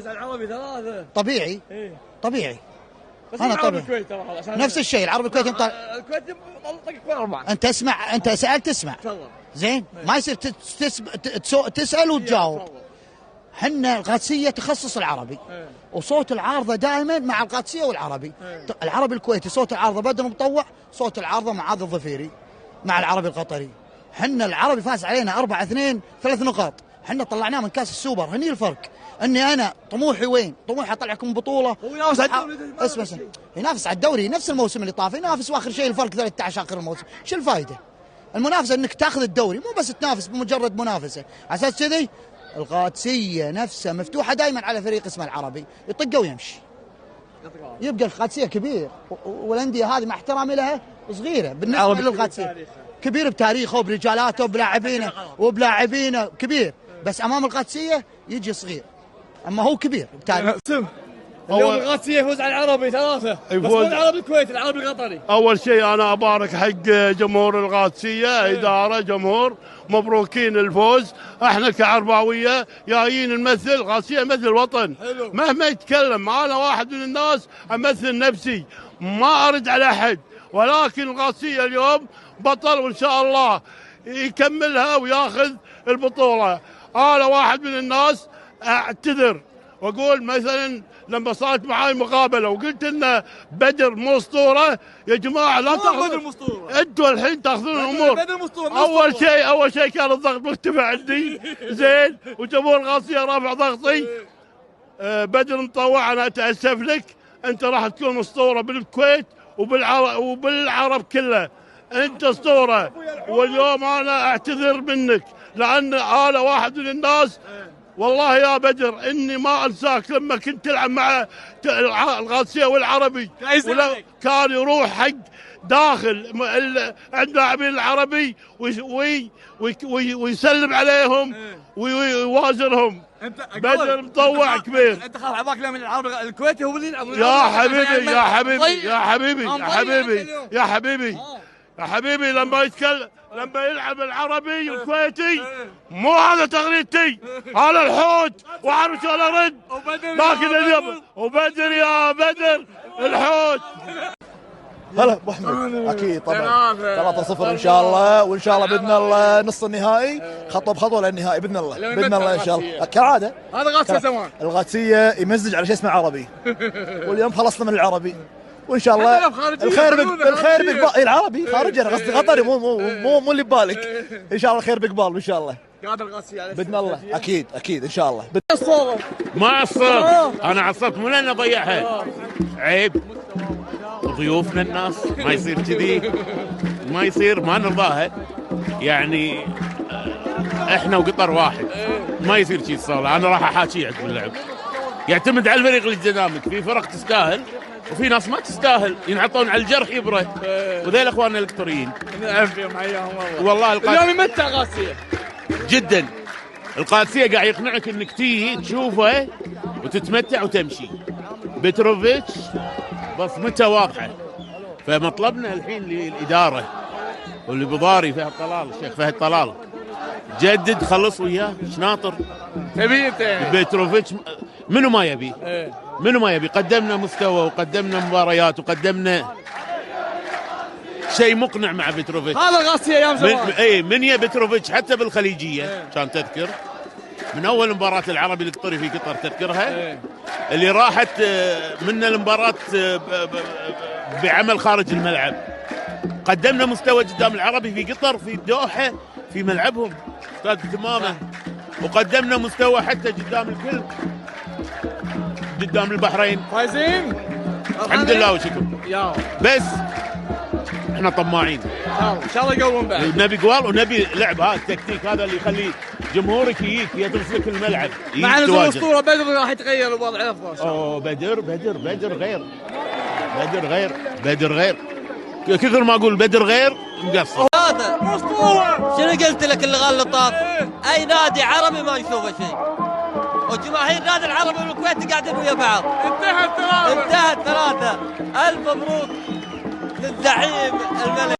فوز على العربي 3. طبيعي. إيه؟ طبيعي. بس انا العربي طبيعي الكويت ترى نفس الشيء. العربي الكويتي الكويت طق 4. انت اسمع، انت سألت تسمع. تفضل. زين، ما يصير تسأل وتجاوب. تفضل. حنا القادسية تخصص العربي، وصوت العارضة دائما مع القادسية والعربي. العربي الكويتي صوت العارضة بدر مطوع، صوت العارضة معاذ الظفيري مع العربي القطري. حنا العربي فاز علينا 4-2 3 نقاط، حنا طلعناه من كاس السوبر. هني الفرق، اني انا طموحي وين؟ طموحي اطلعكم بطولة. هو ينافس على الدوري. اسمع، ينافس على الدوري نفس الموسم اللي طاف ينافس، واخر شيء الفرق 13 اخر الموسم. شو الفائدة؟ المنافسة انك تاخذ الدوري، مو بس تنافس بمجرد منافسة. على اساس كذي القادسية نفسها مفتوحة دائما على فريق اسمه العربي، يطقه ويمشي. يبقى القادسية كبير، والاندية هذه مع احترامي لها صغيرة بالنسبة للقادسية. كبير بتاريخه وبرجالاته وبلاعبينه كبير، بس امام القادسية يجي صغير، اما هو كبير بتاريخه. اليوم القادسية يفوز على العربي 3. بس مو العربي الكويتي، العربي القطري. اول شيء انا ابارك حق جمهور القادسية، ادارة، جمهور، مبروكين الفوز. احنا كعرباوية جايين نمثل القادسية، مثل وطن. حلو. مهما يتكلم، انا واحد من الناس امثل نفسي، ما ارد على احد، ولكن القادسية اليوم بطل، وان شاء الله يكملها وياخذ البطولة. انا واحد من الناس اعتذر واقول مثلا لما صارت معاي مقابله وقلت ان بدر مو اسطوره، يا جماعه لا تاخذوا، انتوا الحين تاخذون الامور. اول شيء كان الضغط مرتفع عندي، زين، وجمهور القادسية رافع ضغطي. بدر مطوع، انا اتاسف لك، انت راح تكون اسطوره بالكويت وبالعرب كله، انت اسطوره. واليوم انا اعتذر منك، لان انا واحد من الناس والله يا بدر اني ما انساك لما كنت تلعب مع القادسية والعربي، كان يروح حق داخل عند لاعبين العربي ويسلم عليهم ويوازرهم. بدر مطوع كبير. انت خاف عباك من العربي الكويتي هو اللي يلعب. يا حبيبي يا حبيبي يا حبيبي يا حبيبي يا حبيبي يا حبيبي، لما يلعب العربي الكويتي مو هذا تغريدتي، هذا الحوت واعرف شلون ارد. لكن اليوم وبدر يا بدر الحوت. هلا ابو احمد، اكيد طبعا 3-0 ان شاء الله، وان شاء الله باذن الله نص النهائي خطوه بخطوه للنهائي باذن الله، باذن الله ان شاء الله كالعاده. هذا قادسية زمان، القادسية يمزج على شيء اسمه عربي، واليوم خلصنا من العربي، وان شاء الله الخير بقبال. العربي خارجي، انا قصدي قطري، مو اللي ببالك. ان شاء الله الخير بقبال ان شاء الله باذن الله. اكيد ان شاء الله. ما عصبت، انا عصبت مو لان اضيعها، عيب ضيوفنا الناس، ما يصير كذي، ما يصير، ما نرضاها. يعني احنا وقطر واحد، ما يصير شيء صار. انا راح احاكي عقب اللعب، يعتمد على الفريق اللي قدامك. في فرق تستاهل وفي ناس ما تستاهل، ينعطون على الجرح يبره، وذيل اخواننا القطريين. نعرفهم حياهم والله اليوم يمتع القادسية جدا. القادسية قاعد يقنعك انك تيجي تشوفه وتتمتع وتمشي. بتروفيتش بصمته واضحه، فمطلبنا الحين للاداره واللي بضاري فهد طلال، الشيخ فهد طلال، جدد، خلص وياه. شناطر تبي انت بتروفيتش؟ منو ما يبي؟ منو ما يبي؟ قدمنا مستوى وقدمنا مباريات وقدمنا شيء مقنع مع بتروفيتش. هذا القادسية ايام زمان. من يا بتروفيتش حتى بالخليجيه كان تذكر، من اول مباراه العربي القطري في قطر تذكرها، اللي راحت من المباراه بعمل خارج الملعب. قدمنا مستوى قدام العربي في قطر، في الدوحه، في ملعبهم استاد تماما، وقدمنا مستوى حتى قدام الكل، قدام البحرين فايزين الحمد لله وشكر. بس احنا طماعين، ان شاء الله يقولون بعد. نبي قوال ونبي لعب. هذا التكتيك هذا اللي يخلي جمهورك يجيك يدرس لك الملعب. مع نزول الاسطوره بدر راح يتغير الوضع الافضل. اوه بدر غير كثر ما اقول بدر غير مقصر. هذا اسطوره. شنو قلت لك اللي غلطك؟ اي نادي عربي ما يسوى شيء، وجماهير نادي العربي والكويت قاعدين ويا بعض. انتهت 3. الف مبروك للزعيم الملك.